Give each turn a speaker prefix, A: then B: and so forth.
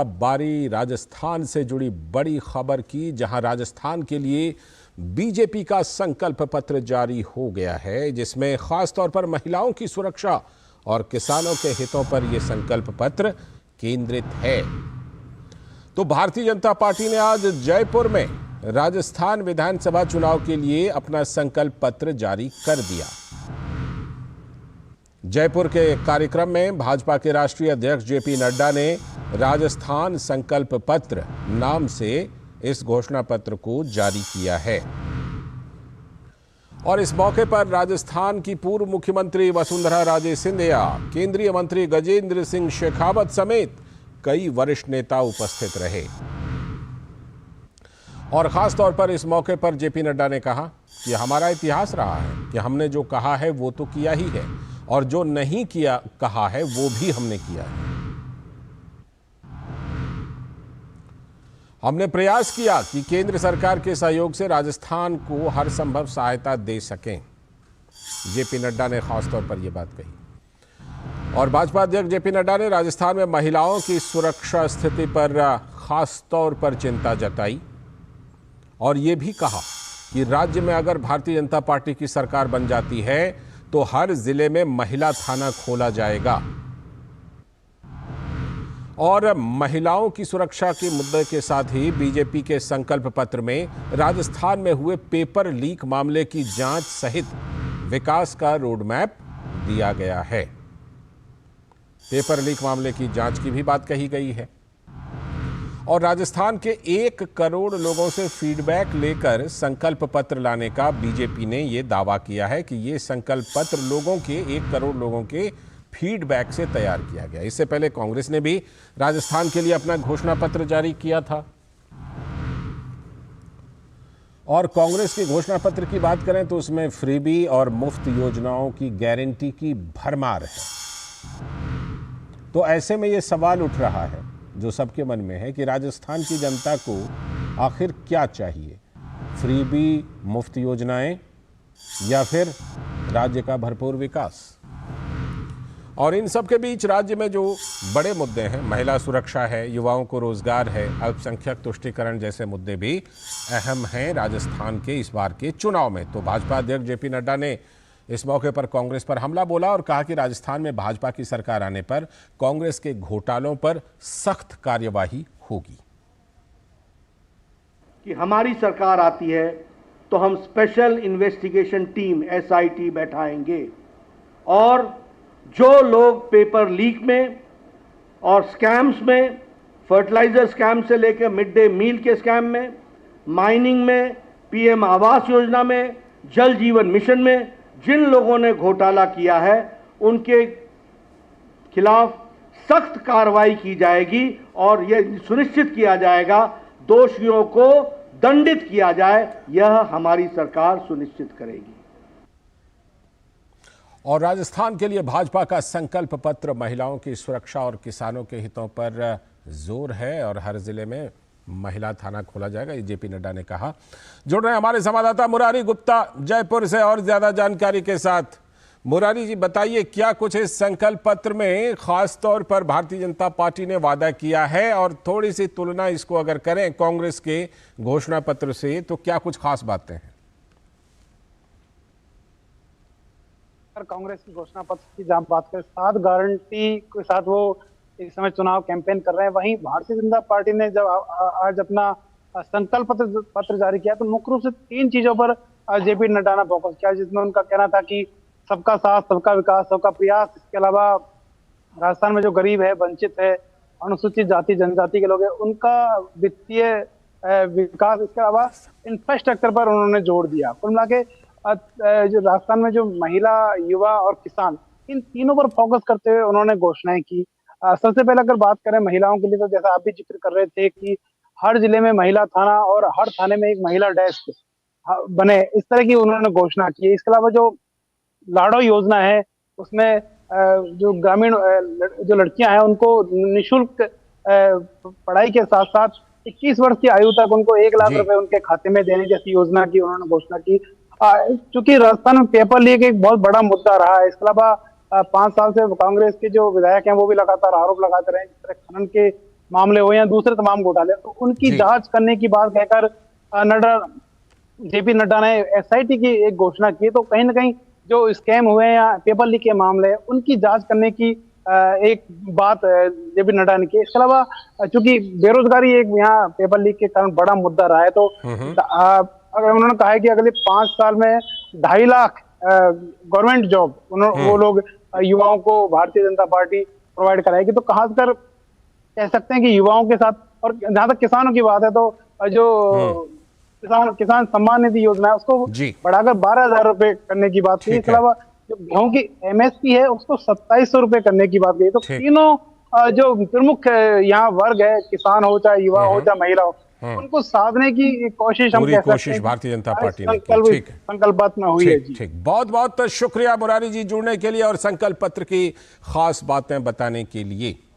A: बारी राजस्थान से जुड़ी बड़ी खबर की, जहां राजस्थान के लिए बीजेपी का संकल्प पत्र जारी हो गया है, जिसमें खास तौर पर महिलाओं की सुरक्षा और किसानों के हितों पर यह संकल्प पत्र केंद्रित है। तो भारतीय जनता पार्टी ने आज जयपुर में राजस्थान विधानसभा चुनाव के लिए अपना संकल्प पत्र जारी कर दिया। जयपुर के कार्यक्रम में भाजपा के राष्ट्रीय अध्यक्ष जेपी नड्डा ने राजस्थान संकल्प पत्र नाम से इस घोषणा पत्र को जारी किया है। और इस मौके पर राजस्थान की पूर्व मुख्यमंत्री वसुंधरा राजे सिंधिया, केंद्रीय मंत्री गजेंद्र सिंह शेखावत समेत कई वरिष्ठ नेता उपस्थित रहे। और खास तौर पर इस मौके पर जेपी नड्डा ने कहा कि हमारा इतिहास रहा है कि हमने जो कहा है वो तो किया ही है, और जो नहीं किया कहा है वो भी हमने किया है। हमने प्रयास किया कि केंद्र सरकार के सहयोग से राजस्थान को हर संभव सहायता दे सकें। जेपी नड्डा ने खासतौर पर यह बात कही। और भाजपा अध्यक्ष जेपी नड्डा ने राजस्थान में महिलाओं की सुरक्षा स्थिति पर खास तौर पर चिंता जताई और यह भी कहा कि राज्य में अगर भारतीय जनता पार्टी की सरकार बन जाती है तो हर जिले में महिला थाना खोला जाएगा। और महिलाओं की सुरक्षा के मुद्दे के साथ ही बीजेपी के संकल्प पत्र में राजस्थान में हुए पेपर लीक मामले की जांच सहित विकास का रोडमैप दिया गया है। पेपर लीक मामले की जांच की भी बात कही गई है। और राजस्थान के 1 करोड़ लोगों से फीडबैक लेकर संकल्प पत्र लाने का बीजेपी ने यह दावा किया है कि यह संकल्प पत्र लोगों के 1 करोड़ लोगों के फीडबैक से तैयार किया गया। इससे पहले कांग्रेस ने भी राजस्थान के लिए अपना घोषणा पत्र जारी किया था। और कांग्रेस के घोषणा पत्र की बात करें तो उसमें फ्रीबी और मुफ्त योजनाओं की गारंटी की भरमार है। तो ऐसे में यह सवाल उठ रहा है जो सबके मन में है कि राजस्थान की जनता को आखिर क्या चाहिए, फ्रीबी मुफ्त योजनाएं या फिर राज्य का भरपूर विकास। और इन सब के बीच राज्य में जो बड़े मुद्दे हैं, महिला सुरक्षा है, युवाओं को रोजगार है, अल्पसंख्यक तुष्टीकरण जैसे मुद्दे भी अहम हैं राजस्थान के इस बार के चुनाव में। तो भाजपा अध्यक्ष जेपी नड्डा ने इस मौके पर कांग्रेस पर हमला बोला और कहा कि राजस्थान में भाजपा की सरकार आने पर कांग्रेस के घोटालों पर सख्त कार्यवाही होगी।
B: कि हमारी सरकार आती है तो हम स्पेशल इन्वेस्टिगेशन टीम SIT बैठाएंगे और जो लोग पेपर लीक में और स्कैम्स में, फर्टिलाइजर स्कैम से लेकर मिड डे मील के स्कैम में, माइनिंग में, PM आवास योजना में, जल जीवन मिशन में जिन लोगों ने घोटाला किया है उनके खिलाफ सख्त कार्रवाई की जाएगी और यह सुनिश्चित किया जाएगा दोषियों को दंडित किया जाए। यह हमारी सरकार सुनिश्चित करेगी।
A: और राजस्थान के लिए भाजपा का संकल्प पत्र महिलाओं की सुरक्षा और किसानों के हितों पर जोर है और हर जिले में महिला थाना खोला जाएगा, ये जेपी नड्डा ने कहा। जुड़ रहे हमारे संवाददाता मुरारी गुप्ता जयपुर से और ज्यादा जानकारी के साथ। मुरारी जी, बताइए क्या कुछ इस संकल्प पत्र में खास तौर पर भारतीय जनता पार्टी ने वादा किया है, और थोड़ी सी तुलना इसको अगर करें कांग्रेस के घोषणा पत्र से तो क्या कुछ खास बातें हैं?
C: कांग्रेस की घोषणा पत्र की जहां बात करें 7 गारंटी के साथ वो इस समय चुनाव कैंपेन कर रहे हैं, वहीं भारतीय जनता पार्टी ने जब आज अपना संकल्प पत्र जारी किया तो मुख्य रूप से 3 चीजों पर जेपी नड्डा ने फोकस किया, जिसमें उनका कहना था कि सबका साथ, सबका विकास, सबका प्रयास। इसके अलावा राजस्थान में जो गरीब है, वंचित है, अनुसूचित जाति जनजाति के लोग हैं, उनका वित्तीय विकास, इसके अलावा इंफ्रास्ट्रक्चर पर उन्होंने जोर दिया। कुल मिला के जो राजस्थान में जो महिला, युवा और किसान, इन तीनों पर फोकस करते हुए उन्होंने घोषणाएं की। सबसे पहले अगर बात करें महिलाओं के लिए तो जैसा आप भी जिक्र कर रहे थे कि हर जिले में महिला थाना और हर थाने में एक महिला डेस्क बने, इस तरह की उन्होंने घोषणा की है। इसके अलावा जो लाडो योजना है उसमें जो ग्रामीण जो लड़कियां हैं उनको निःशुल्क पढ़ाई के साथ साथ 21 वर्ष की आयु तक उनको 1 लाख रुपए उनके खाते में देने जैसी योजना की उन्होंने घोषणा की। चूंकि राजस्थान में पेपर लीक एक बहुत बड़ा मुद्दा रहा है। इसके अलावा 5 साल से कांग्रेस के जो विधायक हैं वो भी लगातार आरोप लगाते रहे, जिस तरह खनन के मामले हो या दूसरे तमाम घोटाले, तो उनकी
A: जी।
C: जांच करने की बात कहकर नड्डा जेपी नड्डा ने एसआईटी की एक घोषणा की। तो कहीं ना कहीं जो स्कैम हुए हैं या पेपर लीक के मामले हैं, उनकी जांच करने की एक बात जेपी नड्डा ने की। इसके अलावा चूंकि बेरोजगारी एक यहाँ पेपर लीक के कारण बड़ा मुद्दा रहा है, तो अगर उन्होंने कहा है कि अगले 5 साल में 2.5 लाख गवर्नमेंट जॉब वो लोग युवाओं को भारतीय जनता पार्टी प्रोवाइड कराएगी। तो खास कर कह सकते हैं कि युवाओं के साथ, और जहां तक किसानों की बात है तो जो किसान सम्मान निधि योजना है उसको
A: जी।
C: बढ़ाकर 12,000 रुपए करने की बात की।
A: ठीक
C: इसके
A: है।
C: अलावा जो गेहूं की एमएसपी है उसको 2700 रुपए करने की बात की। तो
A: ठीक।
C: तीनों जो प्रमुख यहाँ वर्ग है, किसान हो चाहे युवा हो चाहे महिला हो, उनको साधने की कोशिश हम
A: पूरी
C: कह सकते
A: कोशिश
C: हैं
A: भारतीय जनता पार्टी ने की। ठीक है,
C: संकल्प में हुई है
A: ठीक
C: जी।
A: ठीक। बहुत बहुत शुक्रिया मुरारी जी जुड़ने के लिए और संकल्प पत्र की खास बातें बताने के लिए।